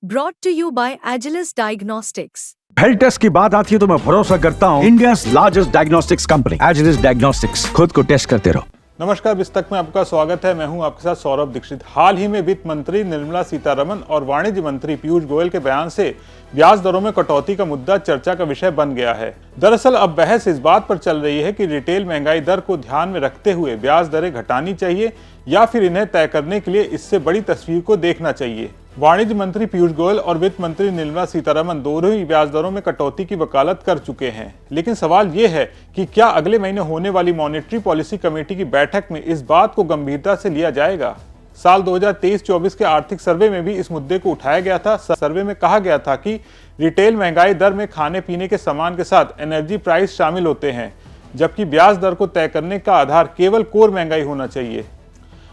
Brought to you by Agilus Diagnostics. Health test की बात आती है तो मैं भरोसा करता हूँ India's largest diagnostics company Agilus diagnostics. खुद को टेस्ट करते रहो। नमस्कार, बिस्तक में आपका स्वागत है। मैं हूं आपके साथ सौरभ दीक्षित। हाल ही में वित्त मंत्री निर्मला सीतारमण और वाणिज्य मंत्री पीयूष गोयल के बयान से ब्याज दरों में कटौती का मुद्दा चर्चा का विषय बन गया है। दरअसल अब बहस इस बात पर चल रही है कि रिटेल महंगाई दर को ध्यान में रखते हुए ब्याज दरें घटानी चाहिए या फिर इन्हें तय करने के लिए इससे बड़ी तस्वीर को देखना चाहिए। वाणिज्य मंत्री पीयूष गोयल और वित्त मंत्री निर्मला सीतारमण दोनों ही ब्याज दरों में कटौती की वकालत कर चुके हैं, लेकिन सवाल ये है कि क्या अगले महीने होने वाली मॉनेटरी पॉलिसी कमेटी की बैठक में इस बात को गंभीरता से लिया जाएगा। साल 2023-24 के आर्थिक सर्वे में भी इस मुद्दे को उठाया गया था। सर्वे में कहा गया था कि रिटेल महंगाई दर में खाने पीने के सामान के साथ एनर्जी प्राइस शामिल होते हैं, जबकि ब्याज दर को तय करने का आधार केवल कोर महंगाई होना चाहिए।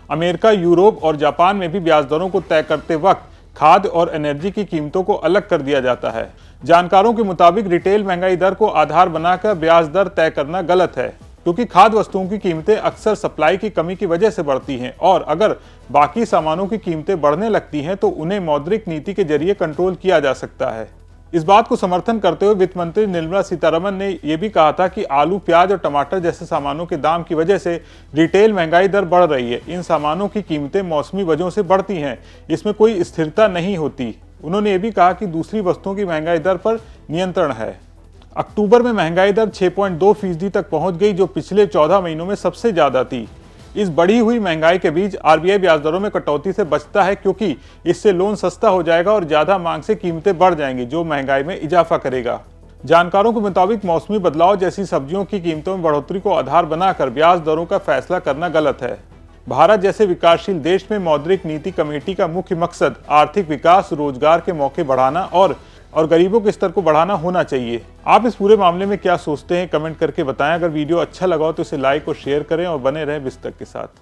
अमेरिका, यूरोप और जापान में भी ब्याज दरों को तय करते वक्त खाद्य और एनर्जी की कीमतों को अलग कर दिया जाता है। जानकारों के मुताबिक रिटेल महंगाई दर को आधार बनाकर ब्याज दर तय करना गलत है, क्योंकि खाद्य वस्तुओं की कीमतें अक्सर सप्लाई की कमी की वजह से बढ़ती हैं और अगर बाकी सामानों की कीमतें बढ़ने लगती हैं तो उन्हें मौद्रिक नीति के जरिए कंट्रोल किया जा सकता है। इस बात को समर्थन करते हुए वित्त मंत्री निर्मला सीतारमण ने यह भी कहा था कि आलू, प्याज और टमाटर जैसे सामानों के दाम की वजह से रिटेल महंगाई दर बढ़ रही है। इन सामानों की कीमतें मौसमी वजहों से बढ़ती हैं, इसमें कोई स्थिरता नहीं होती। उन्होंने ये भी कहा कि दूसरी वस्तुओं की महंगाई दर पर नियंत्रण है। अक्टूबर में महंगाई दर 6.2% तक पहुंच गई, जो पिछले 14 महीनों में सबसे ज्यादा थी। इस बढ़ी हुई महंगाई के बीच आरबीआई ब्याज दरों में कटौती से बचता है, क्योंकि इससे लोन सस्ता हो जाएगा और ज्यादा मांग से कीमतें बढ़ जाएंगी, जो महंगाई में इजाफा करेगा। जानकारों के मुताबिक मौसमी बदलाव जैसी सब्जियों की कीमतों में बढ़ोतरी को आधार बनाकर ब्याज दरों का फैसला करना गलत है। भारत जैसे विकासशील देश में मौद्रिक नीति कमेटी का मुख्य मकसद आर्थिक विकास, रोजगार के मौके बढ़ाना और गरीबों के स्तर को बढ़ाना होना चाहिए। आप इस पूरे मामले में क्या सोचते हैं, कमेंट करके बताएं। अगर वीडियो अच्छा लगा हो तो इसे लाइक और शेयर करें और बने रहें बिस्तक के साथ।